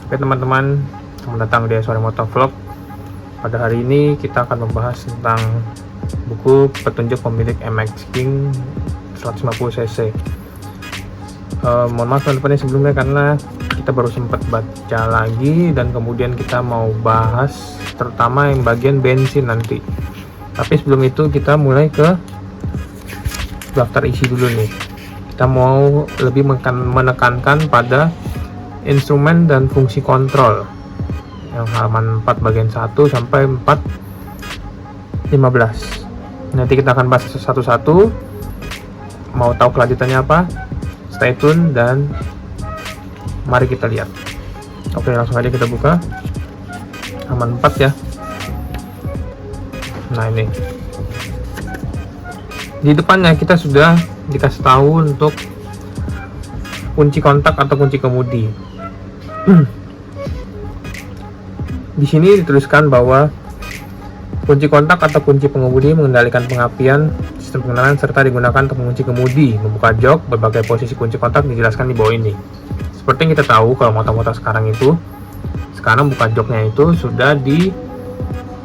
Oke teman-teman, selamat datang di Sore Motor Vlog. Pada hari ini kita akan membahas tentang buku petunjuk pemilik MX King 150cc. Mohon maaf teman-teman sebelumnya karena kita baru sempat baca lagi dan kemudian kita mau bahas terutama yang bagian bensin nanti. Tapi sebelum itu kita mulai ke daftar isi dulu nih. Kita mau lebih menekankan pada instrumen dan fungsi kontrol yang halaman 4 bagian 1 sampai 4.15. Nanti kita akan bahas satu-satu. Mau tahu kelanjutannya apa? Stay tune dan mari kita lihat. Oke, langsung aja kita buka halaman 4 ya. Nah, ini di depannya kita sudah dikasih tahu untuk kunci kontak atau kunci kemudi. Di sini dituliskan bahwa kunci kontak atau kunci pengemudi mengendalikan pengapian sistem pengenalan serta digunakan untuk mengunci kemudi, membuka jok. Berbagai posisi kunci kontak dijelaskan di bawah ini. Seperti yang kita tahu kalau motor-motor sekarang buka joknya itu sudah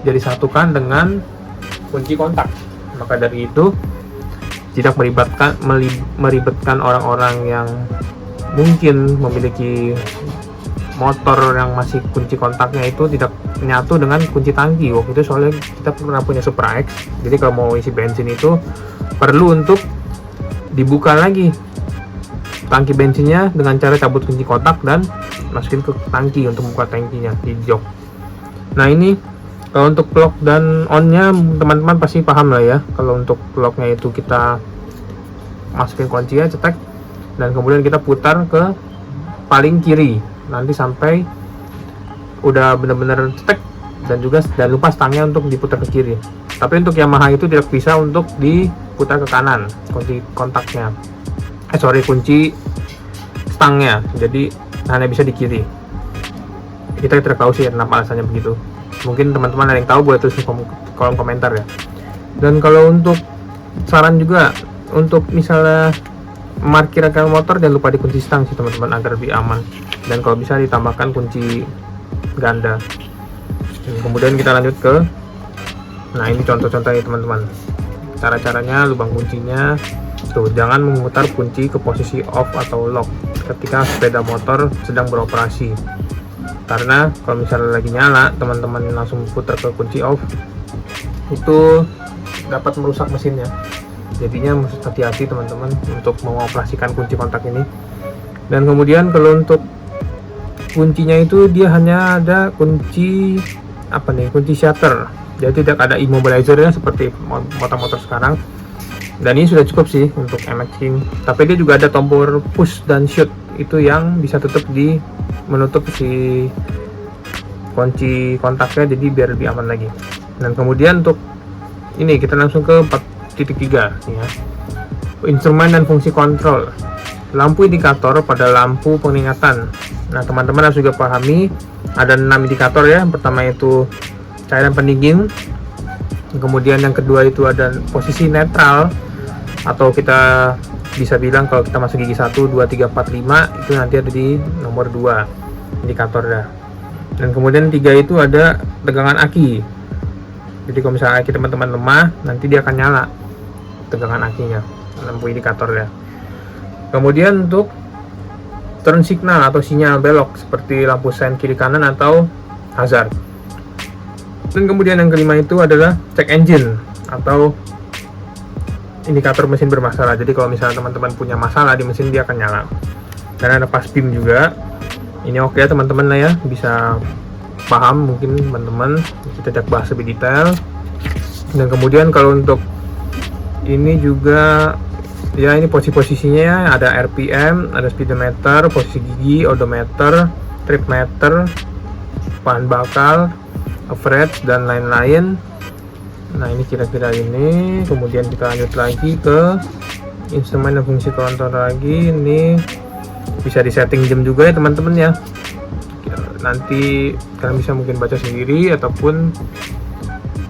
jadi satukan dengan kunci kontak. Maka dari itu tidak meribetkan orang-orang yang mungkin memiliki motor yang masih kunci kontaknya itu tidak menyatu dengan kunci tangki. Waktu itu soalnya kita pernah punya Super X, jadi kalau mau isi bensin itu perlu untuk dibuka lagi tangki bensinnya dengan cara cabut kunci kontak dan masukin ke tangki untuk buka tangkinya di jok. Nah, ini kalau untuk lock dan on-nya teman-teman pasti paham lah ya. Kalau untuk lock-nya itu kita masukin kuncinya, cetek, dan kemudian kita putar ke paling kiri nanti sampai udah benar-benar cetek, dan juga jangan lupa stangnya untuk diputar ke kiri. Tapi untuk Yamaha itu tidak bisa untuk diputar ke kanan kunci kontaknya, kunci stangnya, jadi hanya bisa di kiri. Kita tidak tahu sih kenapa alasannya begitu. Mungkin teman-teman ada yang tahu, boleh tulis di kolom komentar ya. Dan kalau untuk saran juga, untuk misalnya memarkirkan motor jangan lupa dikunci stang sih teman-teman agar lebih aman, dan kalau bisa ditambahkan kunci ganda. Dan kemudian kita lanjut ke, nah ini contoh-contohnya teman-teman, cara-caranya. Lubang kuncinya tuh, jangan memutar kunci ke posisi off atau lock ketika sepeda motor sedang beroperasi, karena kalau misalnya lagi nyala teman-teman langsung putar ke kunci off itu dapat merusak mesinnya. Jadinya mesti hati-hati teman-teman untuk mengoperasikan kunci kontak ini. Dan kemudian kalau untuk kuncinya itu dia hanya ada kunci kunci shutter, jadi tidak ada immobilizer ya seperti motor-motor sekarang. Dan ini sudah cukup sih untuk MX King. Tapi dia juga ada tombol push dan shoot, itu yang bisa menutup si kunci kontaknya, jadi biar lebih aman lagi. Dan kemudian untuk ini kita langsung ke 4.3 ya. Instrumen dan fungsi kontrol. Lampu indikator pada lampu peningatan. Nah, teman-teman harus juga pahami ada 6 indikator ya. Yang pertama itu cairan pendingin. Kemudian yang kedua itu ada posisi netral, atau kita bisa bilang kalau kita masuk gigi 1, 2, 3, 4, 5 itu nanti ada di nomor 2 indikatornya. Dan kemudian 3 itu ada tegangan aki. Jadi kalau misalnya aki teman-teman lemah, nanti dia akan nyala tegangan akinya, lampu indikatornya. Kemudian untuk turn signal atau sinyal belok seperti lampu sein kiri kanan atau hazard. Dan kemudian yang kelima itu adalah check engine atau indikator mesin bermasalah. Jadi kalau misalnya teman-teman punya masalah di mesin, dia akan nyala. Dan ada pas beam juga. Ini oke teman-teman lah ya, bisa paham mungkin teman-teman. Kita tidak bahas lebih detail. Dan kemudian kalau untuk ini juga ya, ini posisinya ya, ada RPM, ada speedometer, posisi gigi, odometer, trip meter, bahan bakar, average dan lain-lain. Nah ini kira-kira ini. Kemudian kita lanjut lagi ke instrumen dan fungsi kontrol lagi. Ini bisa disetting jam juga ya teman-teman ya. Nanti kalian bisa mungkin baca sendiri ataupun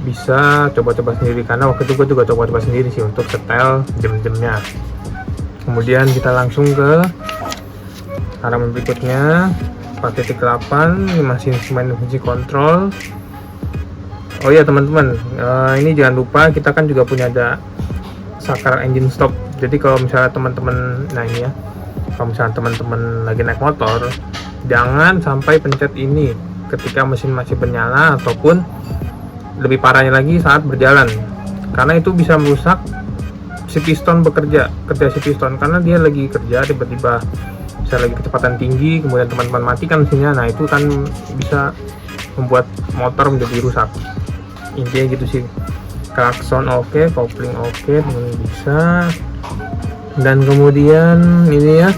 bisa coba-coba sendiri, karena waktu itu gue juga coba-coba sendiri sih untuk setel jam-jamnya. Kemudian kita langsung ke halaman berikutnya, 4.8. Ini masih instrumen dan fungsi kontrol. Oh iya teman-teman, ini jangan lupa kita kan juga punya ada saklar engine stop. Jadi kalau misalnya teman-teman, nah ini ya, kalau misalnya teman-teman lagi naik motor, jangan sampai pencet ini ketika mesin masih bernyala, ataupun lebih parahnya lagi saat berjalan, karena itu bisa merusak si piston kerja si piston, karena dia lagi kerja tiba-tiba bisa lagi kecepatan tinggi, kemudian teman-teman matikan mesinnya. Nah itu kan bisa membuat motor menjadi rusak. Intinya gitu sih. Klakson oke, kopling oke, bisa. Dan kemudian ini ya,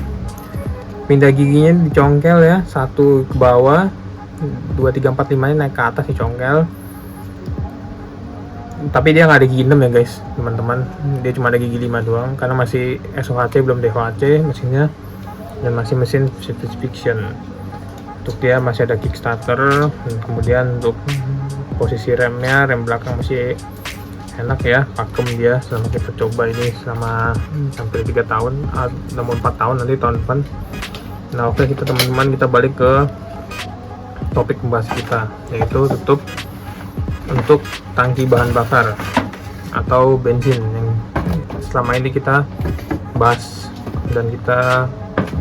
pindah giginya dicongkel ya, 1 ke bawah, 2, 3, 4, 5 nya naik ke atas dicongkel. Tapi dia nggak ada gigi 6 ya guys teman-teman, dia cuma ada gigi 5 doang, karena masih SOHC belum DVHC mesinnya, dan masih mesin safety fiction. Untuk dia masih ada kickstarter. Dan kemudian untuk posisi remnya, rem belakang masih enak ya, pakem dia selama kita coba ini selama hampir 3 tahun, namun 4 tahun nanti tahun depan. Nah oke, kita teman-teman kita balik ke topik pembahasan kita, yaitu tutup untuk tangki bahan bakar atau bensin yang selama ini kita bahas, dan kita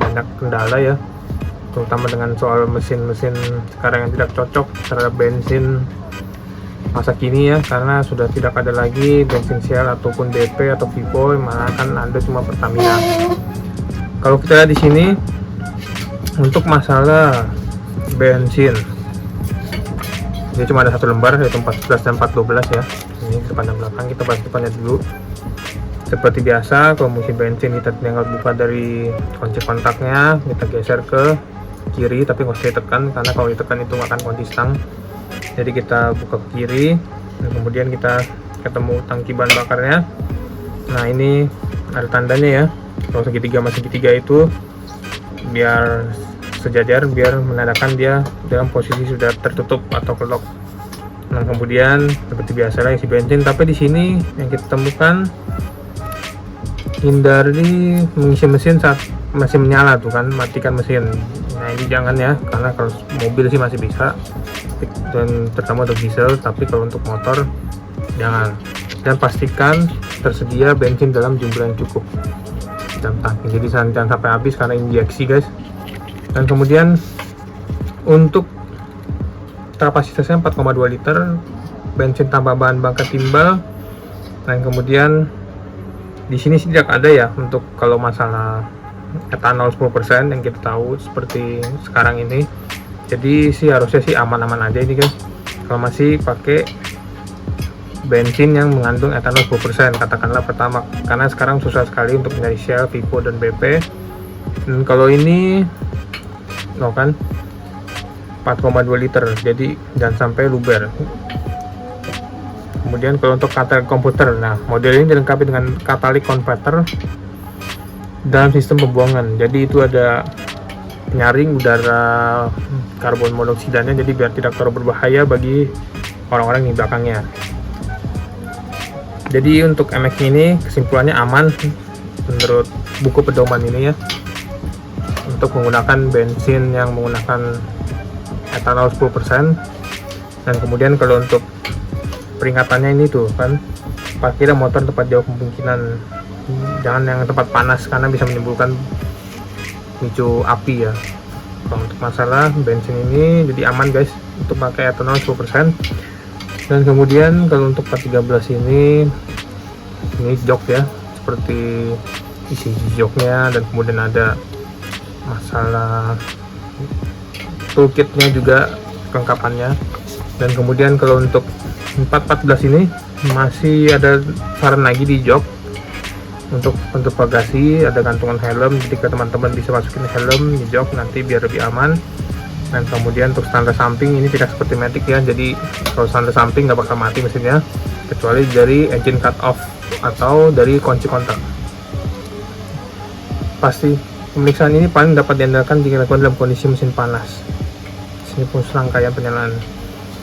banyak kendala ya, terutama dengan soal mesin-mesin sekarang yang tidak cocok terhadap bensin masa kini ya, karena sudah tidak ada lagi bensin Shell ataupun BP atau Vivo, malah kan ada cuma Pertamina. Kalau kita lihat di sini untuk masalah bensin, dia cuma ada 1 lembar yaitu 14 dan 412 ya. Ini depan dan belakang, kita bahas depannya dulu. Seperti biasa, kalau mesin bensin kita tinggal buka dari kunci kontaknya, kita geser ke kiri, tapi nggak usah ditekan karena kalau ditekan itu akan kunci stang. Jadi kita buka ke kiri, dan kemudian kita ketemu tangki bahan bakarnya. Nah ini ada tandanya ya, kalau segitiga sama segitiga itu biar sejajar, biar menandakan dia dalam posisi sudah tertutup atau lock. Nah kemudian seperti biasa lah isi bensin, tapi di sini yang kita temukan, hindari mengisi mesin saat masih menyala tuh kan, matikan mesin. Nah ini jangan ya, karena kalau mobil sih masih bisa, dan terutama untuk diesel, tapi kalau untuk motor jangan. Dan pastikan tersedia bensin dalam jumlah yang cukup dalam tangki, jadi jangan sampai habis karena injeksi guys. Dan kemudian untuk kapasitasnya 4,2 liter, bensin tambah bahan bakar timbal. Dan kemudian di sini tidak ada ya untuk kalau masalah etanol 10% yang kita tahu seperti sekarang ini. Jadi sih harusnya sih aman-aman aja ini guys, kalau masih pakai bensin yang mengandung etanol 10% katakanlah pertama, karena sekarang susah sekali untuk mencari Shell, Vivo dan BP. Dan kalau ini no kan 4,2 liter, jadi jangan sampai luber. Kemudian kalau untuk katalis komputer, nah model ini dilengkapi dengan katalis converter dalam sistem pembuangan. Jadi itu ada penyaring udara karbon monoksidannya, jadi biar tidak terlalu berbahaya bagi orang-orang di belakangnya. Jadi untuk MX ini kesimpulannya aman menurut buku pedoman ini ya, untuk menggunakan bensin yang menggunakan etanol 10%. Dan kemudian kalau untuk peringatannya ini tuh kan, parkir motor tempat jauh kemungkinan, jangan yang tempat panas karena bisa menimbulkan micu api ya. Kalau untuk masalah bensin ini jadi aman guys untuk pakai etanol 10%. Dan kemudian kalau untuk 413 ini jok ya, seperti isi joknya, dan kemudian ada masalah toolkitnya juga kelengkapannya. Dan kemudian kalau untuk 414 ini masih ada saran lagi di jok untuk bagasi, ada gantungan helm, jadi teman-teman bisa masukin helm di jok nanti biar lebih aman. Dan kemudian untuk standar samping ini tidak seperti Matic ya, jadi kalau standar samping nggak bakal mati mesinnya kecuali dari engine cut off atau dari kunci kontak. Pasti pemeriksaan ini paling dapat diandalkan jika dilakukan dalam kondisi mesin panas. Sini pun serangkaian penyalaan,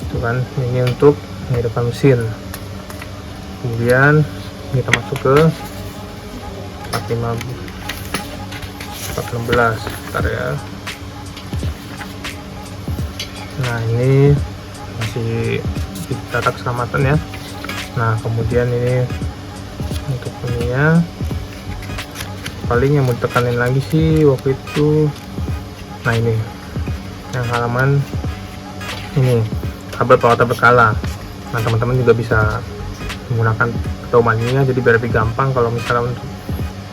itu kan, ini untuk menghidupkan mesin. Kemudian kita masuk ke 416, bentar ya. Nah ini masih data keselamatan ya. Nah kemudian ini untuk ininya paling yang mau ditekanin lagi sih waktu itu, nah ini yang halaman ini kabel power berkala. Nah teman-teman juga bisa menggunakan pedomannya, jadi biar lebih gampang kalau misalnya untuk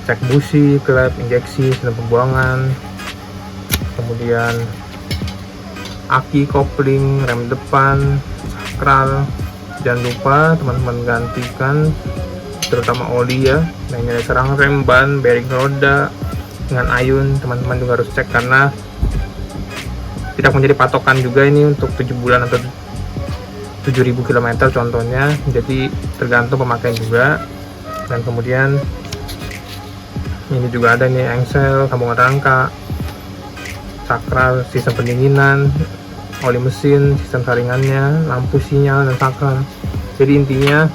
cek busi, klep, injeksi, sistem pembuangan, kemudian aki, kopling, rem depan, sakral. Jangan lupa teman-teman gantikan terutama oli ya, nah ini ada serang rem, ban, bearing roda dengan ayun. Teman-teman juga harus cek karena tidak menjadi patokan juga ini untuk 7 bulan atau 7.000 km contohnya, jadi tergantung pemakaian juga. Dan kemudian ini juga ada nih engsel, sambungan rangka, sakral, sistem pendinginan, oli mesin, sistem saringannya, lampu sinyal, dan sakral. Jadi intinya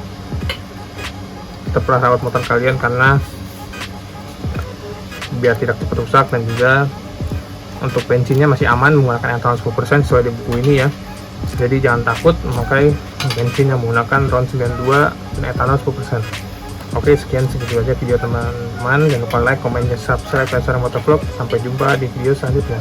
tetap rawat motor kalian karena biar tidak cepat rusak, dan juga untuk bensinnya masih aman menggunakan etanol 10% sesuai di buku ini ya. Jadi jangan takut memakai bensin yang menggunakan RON 92 dan etanol 10%. Oke, sekian segitu aja video teman-teman. Jangan lupa like, komen, dan subscribe channel Motovlog. Sampai jumpa di video selanjutnya.